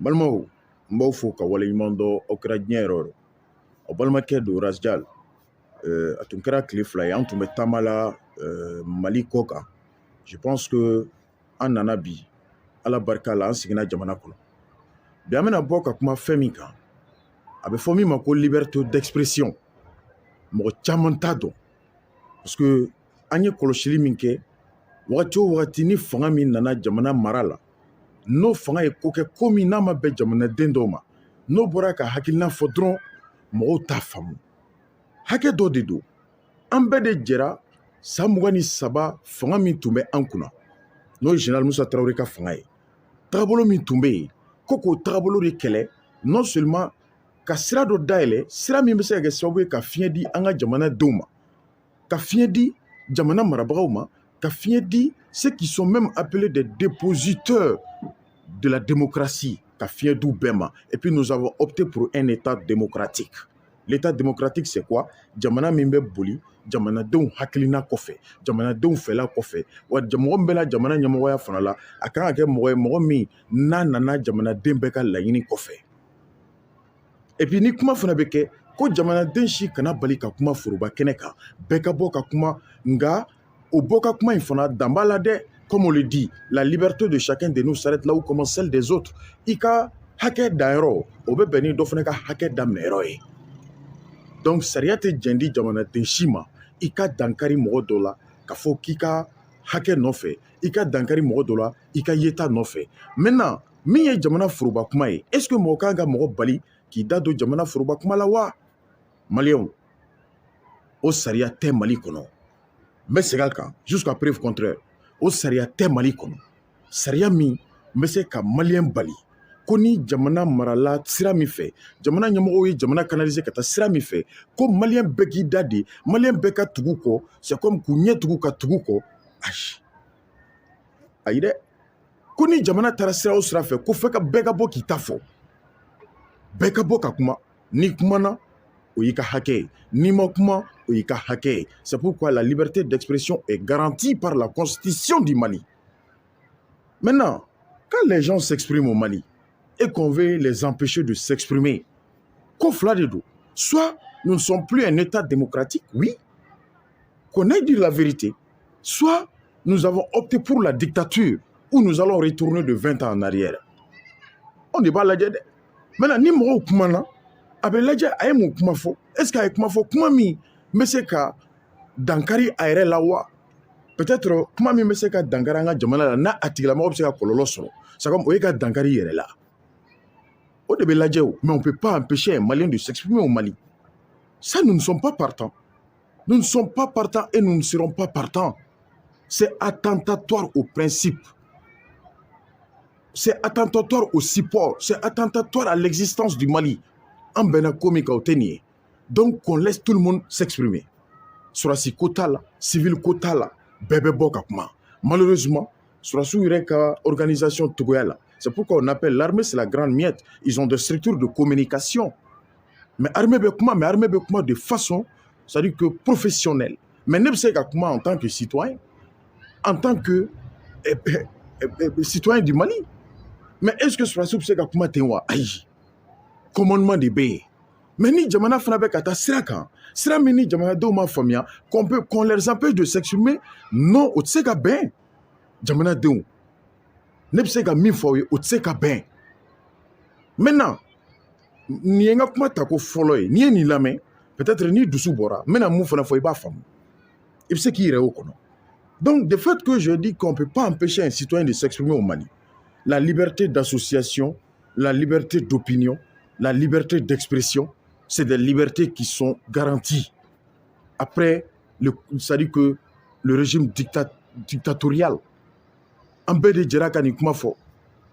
Balimaw n b'aw fo ka waleɲuman dɔ aw kɛra diɲɛ yɔrɔ yɔrɔ aw balimakɛ don Rasjal a tun kɛra tile 2 ye an tun bɛ taama la Mali kɔ kan. Je pense que an nana bi Ala barika la an seginna jamana kɔnɔ. Bi an bɛna bɔ ka kuma fɛn min kan a bɛ fɔ min ma ko liberté d'expression. Mɔgɔ caman t'a dɔn parce que an ye kɔlɔsili min kɛ wagati o wagati ni fanga min nana jamana mara la n'o fanga ye ko kɛ ko min n'a ma bɛn jamanaden dɔw ma n'o bɔra ka hakilina fɔ dɔrɔn mɔgɔw t'a faamu. Hakɛ dɔ de don an bɛɛ de jɛra san 23 fanga min tun bɛ an kunna n'o ye général Musa Tarawele ka fanga ye. Tagabolo min tun bɛ yen ko k'o tagabolo de kɛlɛ non seulement ka sira dɔ dayɛlɛ sira min bɛ se ka kɛ sababu ye ka fiɲɛ di an ka jamanadenw ma ka fiɲɛ di jamana marabagaw ma ka fiɲɛ di ceux qui sont même appelés des dépositeurs de la démocratie ka fiɲɛ di bɛɛ ma. Et puis nous avons opté pour un état démocratique. L'état démocratique c'est quoi? Jamana min bɛ boli jamanadenw hakilina kɔfɛ jamanadenw fɛla kɔfɛ wa mɔgɔ min bɛna jamana ɲɛmɔgɔya fana la a kan ka kɛ mɔgɔ ye mɔgɔ min n'a nana jamanaden bɛɛ ka laɲini kɔfɛ. Et puis ni kuma fana bɛ kɛ ko jamanaden si kana bali ka kuma foroba kɛnɛ kan bɛɛ ka bɔ ka kuma nka o bɔ ka kuma in fana dan b'a la dɛ. Comme on le dit, la liberté de chacun de nous s'arrête là où commence celle des autres. I ka hakɛ danyɔrɔ o bɛ bɛn ni dɔ fana ka hakɛ daminɛyɔrɔ ye. Donc sariya tɛ jɛn di jamanaden si ma i ka dankari mɔgɔ dɔ la ka fɔ k'i ka hakɛ nɔfɛ i ka dankari mɔgɔ dɔ la i ka yeta nɔfɛ. Maintenant min ye jamana foroba kuma ye est-ce que mɔgɔ kan ka mɔgɔ bali k'i da don jamana foroba kuma la wa? Maliyɛnw o sariya tɛ Mali kɔnɔ. N bɛ segin a kan jusqu'à preuve contraire. O sariya tɛ Mali kɔnɔ. Sariya min bɛ se ka maliyɛn bali ko ni jamana marala sira min fɛ jamana ɲɛmɔgɔw ye jamana canaliser ka taa sira min fɛ ko maliyɛn bɛɛ k'i da de maliyɛn bɛɛ ka tugu kɔ c'est comme k'u ɲɛ tugu ka tugu kɔ ayi dɛ ko ni jamana taara sira o sira fɛ ko fɛ ka bɛɛ ka bɔ k'i ta fɔ bɛɛ ka bɔ ka kuma ni kumana o y'i ka hakɛ ye n'i ma kuma o y'i ka hakɛ ye. C'est pourquoi la liberté d'expression est garantie par la constitution du Mali. Maintenant quand les gens s'expriment au Mali et qu'on veut les empêcher de s'exprimer, ko fila de don. Soit nous ne sommes plus un état démocratique, oui, qu'on ait dit la vérité, soit nous avons opté pour la dictature où nous allons retourner de 20 ans en arrière. On n'est pas là. Maintenant ni mɔgɔw kuma na a bɛ lajɛ a ye mun kuma fɔ est-ce que a ye kuma fɔ kuma min bɛ se ka dankari a yɛrɛ la wa? Peut-être kuma min bɛ se ka dankari an ka jamana la n'a a tigilamɔgɔ bɛ se ka kɔlɔlɔ sɔrɔ c'est comme o ye ka dankari yɛrɛ la. O de bɛ lajɛ o mais on ne peut pas empêcher un Malien de s'exprimer au Mali. Ça nous ne sommes pas partants. Nous ne sommes pas partants et nous ne serons pas partants. C'est attentatoire au principe. C'est attentatoire au support. C'est attentatoire à l'existence du Mali. En bena komi ka oteni. Donc qu'on laisse tout le monde s'exprimer. Surasi kota la, civil kota la, bébé boka kuma. Malheureusement, surasi yɛrɛ ka organisation togoya la. C'est pourquoi on appelle l'armée, c'est la grande miette. Ils ont des structures de communication. Mais armée be kuma de façon, c'est-à-dire que professionnelle. Mais ne bɛ se ka kuma en tant que citoyen, en tant que citoyen du Mali. Mais est-ce que surasi bɛ se ka kuma ten wa? Ayi. Commandement de bɛ yen. Mais ni jamana fana bɛ ka taa sira kan, sira min ni jamanadenw ma faamuya, qu'on les empêche de s'exprimer, non, o tɛ se ka bɛn jamanadenw. Ne bɛ se ka min fɔ aw ye o tɛ se ka bɛn. Maintenant nin ye n ka kuma ta ko fɔlɔ ye n'i ye nin lamɛn peut-être ni dusu bɔra n bɛna mun fana fɔ i b'a faamu i bɛ se k'i yɛrɛ y'o kɔnɔ. Donc de fait que je dis qu'on ne peut pas empêcher un citoyen de s'exprimer au Mali, la liberté d'association, la liberté d'opinion, la liberté d'expression, c'est des libertés qui sont garanties. Après, c'est-à-dire que le régime dictatorial, en bɛɛ de jɛra ka nin kuma fɔ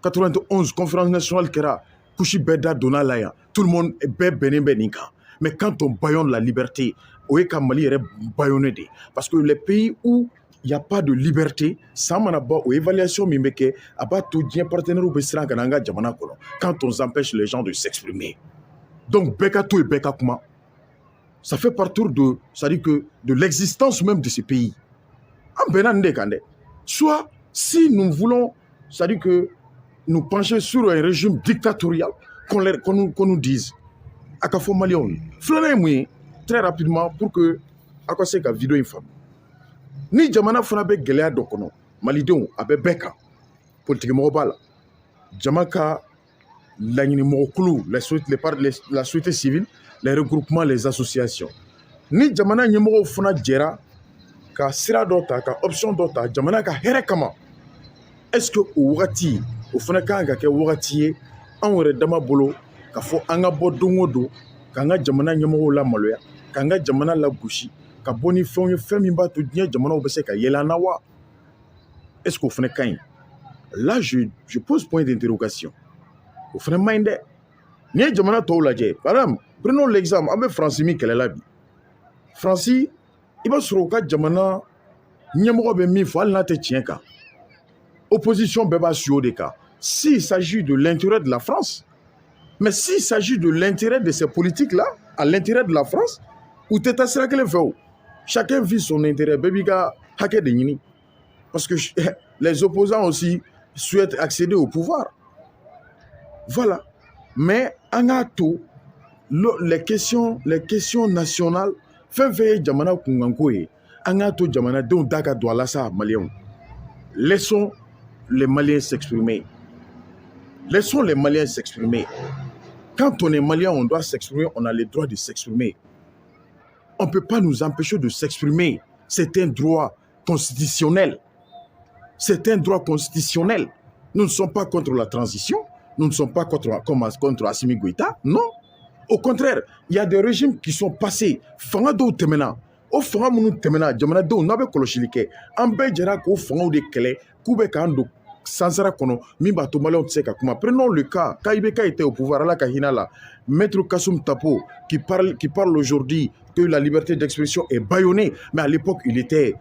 91 conférence nationale kɛra kusi bɛɛ da donna la yan tout le monde bɛɛ bɛnnen bɛ nin kan. Mais quand on bâillonne la liberté o ye ka Mali yɛrɛ bâillonner de parce que les pays où il n'y a pas de liberté san mana bɔ o évaluation min bɛ kɛ a b'a to diɲɛ partenaires bɛ siran ka na an ka jamana kɔnɔ quand on empêche les gens de s'exprimer. Donc bɛɛ ka to yen bɛɛ ka kuma. Ça fait partie de, c'est-à-dire que de l'existence même de ces pays. En bɛnna nin de kan dɛ. Soit si nous voulons, c'est-à-dire que nous pencher sur un régime dictatorial qu'on nous dise. À quoi faut Maliens? Très rapidement pour que à quoi c'est que vidéo infâme. Ni jamana fana be gɛlɛya dɔ kɔnɔ malidenw a bɛ bɛɛ kan politikimɔgɔ b'a la jama ka laɲinimɔgɔkulu la société civile les regroupements les associations ni jamana ɲɛmɔgɔw fana jɛra ka sira dɔ ta ka option dɔ ta jamana ka hɛrɛ kama est-ce que o wagati o fana kan ka kɛ wagati ye anw yɛrɛ dama bolo ka fɔ an ka bɔ don o don k'an ka jamana ɲɛmɔgɔw la maloya k'an ka jamana la gosi ka bɔ ni fɛnw ye fɛn min b'a to diɲɛ jamanaw bɛ se ka yɛlɛ an na wa est-ce que o fana ka ɲi là je pose point d'interrogation o fana man ɲi dɛ n'i ye jamana tɔw lajɛ par exemple prenons l'exemple an bɛ faransi min kɛlɛla bi faransi i b'a sɔrɔ u ka jamana ɲɛmɔgɔ bɛ min fɔ hali n'a tɛ tiɲɛ kan opposition bɛɛ b'a su o de kan s'il s'agit de l'intérêt de la France mais s'il s'agit de l'intérêt de ces politiques là à l'intérêt de la France ou tɛ taa sira kelen fɛ o chacun vit son intérêt bɛɛ b'i ka hakɛ de ɲini parce que les opposants aussi souhaitent accéder au pouvoir voilà mais an k'a to les questions nationales fɛn fɛn ye jamana kunkanko ye an k'a to jamanadenw da ka don a la sa maliyɛnw laissons les Maliens s'exprimer laissons les Maliens s'exprimer quand on est malien on doit s'exprimer on a le droit de s'exprimer on ne peut pas nous empêcher de s'exprimer c'est un droit constitutionnel c'est un droit constitutionnel nous ne sommes pas contre la transition nous ne sommes pas contre Assimi Goïta non au contraire il y a des régimes qui sont passés fanga dɔw tɛmɛna o fanga minnu tɛmɛna jamanadenw n'a bɛ kɔlɔsili kɛ an bɛɛ jɛra k'o fangaw de kɛlɛ k'u bɛ k'an don sansara kɔnɔ min b'a to maliyɛnw tɛ se ka kuma prenons le cas KIBK était au pouvoir ala ka hinɛ la maître Kassoum Tapo qui parle aujourd'hui que la liberté d'expression est bâillonnée mais à l'époque il était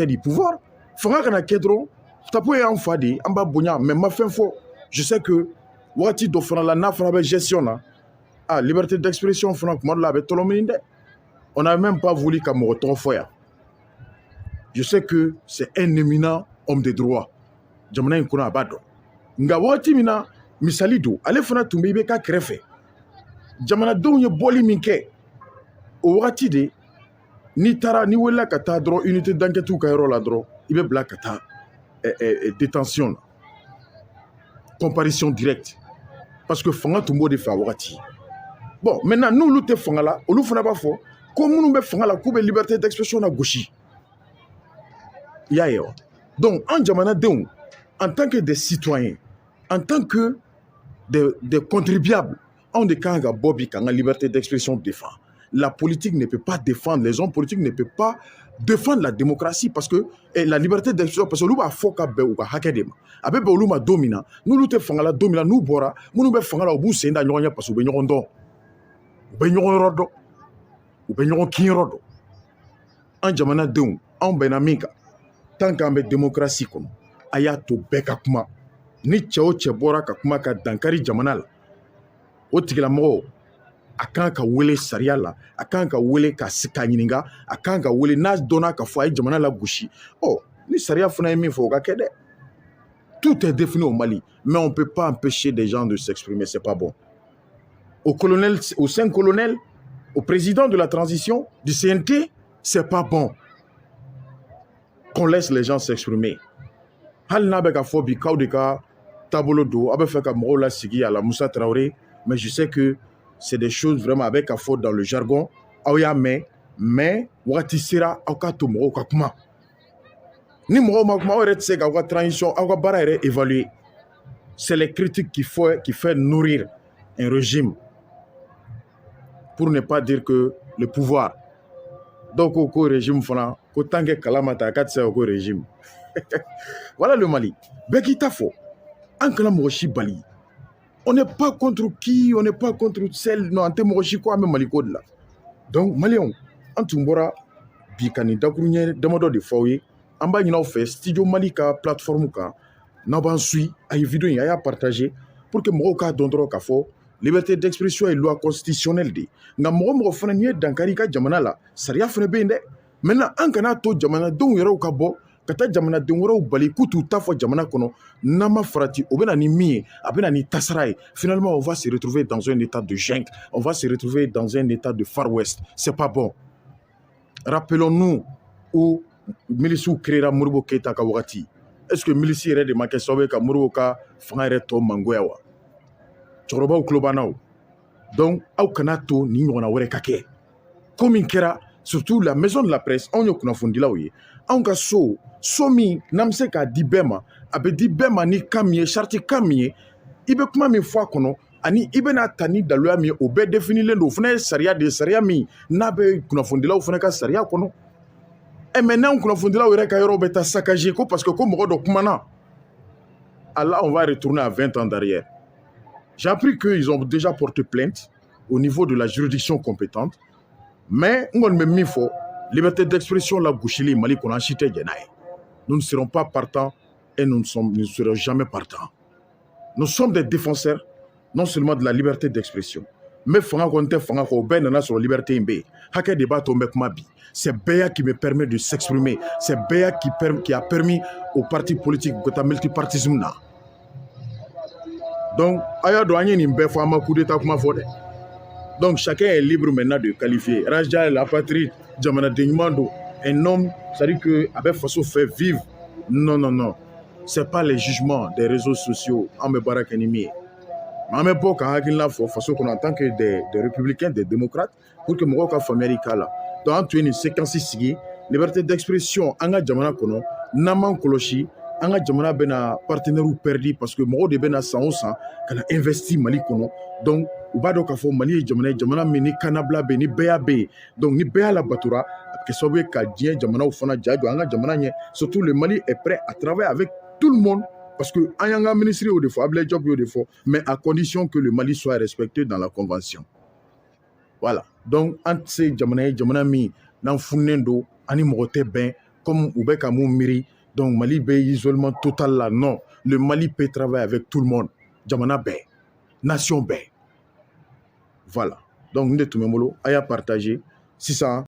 du pouvoir fanga kana kɛ dɔrɔn Tapo ye an fa de an b'a bonya mais ma fɛn fɔ je sais que wagati dɔ fana la n'a fana bɛ gestion na liberté d'expression fana kuma dɔ la a bɛ tɔlɔmini dɛ on n'a même pas voulu ka mɔgɔ tɔgɔ fɔ yan je sais que c'est un éminent homme de droit jamana in kɔnɔ a b'a dɔn nka wagati min na misali don ale fana tun bɛ IBK kɛrɛfɛ jamanadenw ye bɔli min kɛ o wagati de n'i wulila ka taa dɔrɔn unité d'enquête ka yɔrɔ la dɔrɔn i bɛ bila ka taa détention la comparution directe parce que fanga tun b'o de fɛ a wagati bon maintenant n'olu tɛ fanga la olu fana b'a fɔ ko minnu bɛ fanga la k'u bɛ liberté d'expression na gosi i y'a ye wa donc an jamanadenw en tant que des citoyens en tant que des contribuables anw de kan ka bɔ bi k'an ka liberté d'expression défendre la politique ne peut pas défendre les hommes politiques ne peuvent pas défendre la démocratie parce que la liberté d'expression parce que olu b'a fɔ ka bɛn u ka hakɛ de ma a bɛ bɛn olu ma don min na n'olu tɛ fanga la don min na n'u bɔra minnu bɛ fanga la u b'u sen da ɲɔgɔn ɲɛ parce que u bɛ ɲɔgɔn dɔn u bɛ ɲɔgɔn yɔrɔ dɔn u bɛ ɲɔgɔn kin yɔrɔ dɔn an jamanadenw anw bɛnna min kan tant qu'an bɛ démocratie kɔnɔ a y'a to bɛɛ ka kuma ni cɛ o cɛ bɔra ka kuma ka dankari jamana la o tigilamɔgɔ a kan ka wele sariya la a kan ka wele ka ɲininka a kan ka wele n'a dɔnna k'a fɔ a ye jamana la gosi ni sariya fana ye min fɔ o ka kɛ dɛ tout est défini au Mali mais on ne peut pas empêcher des gens de s'exprimer c'est pas bon au 5 colonel au président de la transition du CNT c'est pas bon qu'on laisse les gens s'exprimer hali n'a bɛ ka fɔ bi k'aw de ka taabolo don a bɛ fɛ ka mɔgɔw lasigi à la Moussa Traoré mais je sais que c'est des choses vraiment avec un faute dans le jargon aw y'a mɛn mais wagati sera aw ka to mɔgɔw ka kuma ni mɔgɔw ma kuma aw yɛrɛ tɛ se k'aw ka transition aw ka baara yɛrɛ évaluer c'est les critiques qui fait nourrir un régime pour ne pas dire que le pouvoir donc ko régime fana ko tant que kalama ta ka tɛ se ko régime voilà le Mali bɛɛ k'i ta fɔ an kana mɔgɔ si bali on n'est pas contre qui on n'est pas contre celle non an tɛ mɔgɔ si ko an bɛ Mali ko de la donc maliyɛnw an tun bɔra bi ka nin dakuruɲɛ damadɔ de fɔ aw ye an b'a ɲini aw fɛ studio Mali ka plateforme kan n'aw b'an suit a ye vidéo in a y'a partager pour que mɔgɔw k'a dɔn dɔrɔn k'a fɔ liberté d'expression ye loi constitutionnelle de nka mɔgɔ mɔgɔ fana n'i ye dankari i ka jamana la sariya fana bɛ yen dɛ maintenant an kana to jamanadenw yɛrɛw ka bɔ ka taa jamanaden wɛrɛw bali k'u t'u ta fɔ jamana kɔnɔ n'an ma farati o bɛ na ni min ye a bɛ na ni tasara ye finalement on va se retrouver dans un état de jungle, on va se retrouver dans un état de Far West. C'est pas bon. Rappelons-nous où miliciw créera Modibo Keïta ka wagati. Est-ce que milici yɛrɛ de ma kɛ sababu ye ka Modibo ka fanga yɛrɛ tɔ mangoya wa? Cɛkɔrɔbaw tulo b'an na o. Donc aw kana to ni ɲɔgɔnna wɛrɛ ka kɛ. Ko min kɛra surtout la maison de la presse anw ye kunnafonidilaw ye. Anw ka so min n'an bɛ se k'a di bɛɛ ma a bɛ di bɛɛ ma ni kan min ye charte kan min ye i bɛ kuma min fɔ a kɔnɔ ani i bɛna ta ni daluya min ye o bɛɛ définilen don o fana ye sariya de ye sariya min n'a bɛ kunnafonidilaw fana ka sariya kɔnɔ. Mais n'anw kunnafonidilaw yɛrɛ ka yɔrɔ bɛ taa saccagé ko parce que ko mɔgɔ dɔ kumana. Allah, on va retourner à 20 ans derrière. J'ai appris qu'ils ont déjà porté plainte au niveau de la juridiction compétente. Mais on me mis fort, liberté d'expression la gauchili Mali qu'on a chité Genaï. Nous ne serons pas partants et nous ne serons jamais partants. Nous sommes des défenseurs non seulement de la liberté d'expression, mais fanga konte fanga ko ben na sur la liberté imbe. Hake débat tombe kumabi. C'est Béa qui me permet de s'exprimer. C'est Béa qui a permis aux partis politiques de multipartisme. Donc, aya douanier ni mbe fama coup d'état kuma fode. Donc chacun est libre maintenant de qualifier. Rajal, la patrie, Jamana Denyumando, un homme, c'est-à-dire que avec façon fait vivre. Non, non, non. C'est pas les jugements des réseaux sociaux. En me barak ennemi. Mais en même temps, quand on façon qu'on en tant que des républicains, des démocrates, pour que mon cas familial là. Donc, tu es une séquence ici, liberté d'expression, anga Jamana kono, naman koloshi. Anga jamana bena partenaire ou perdu parce que mo de bena 100 kana investi Mali kono donc u ba do ka fo Mali jamana mini kanabla be ni BAB donc ni BA la batura que sobe ka dien jamana u fana jajo anga jamana nye surtout le Mali est prêt à travailler avec tout le monde parce que anga ministre au défaut able job au défaut mais à condition que le Mali soit respecté dans la convention. Voilà. Donc entre ces jamana mi nan funendo ani mogote ben comme u be ka mu miri. Donc Mali est isolement total là, non. Le Mali peut travailler avec tout le monde. Jamana Bé, Nation Bé. Voilà. Donc nous tous mes molos, à partager. Si ça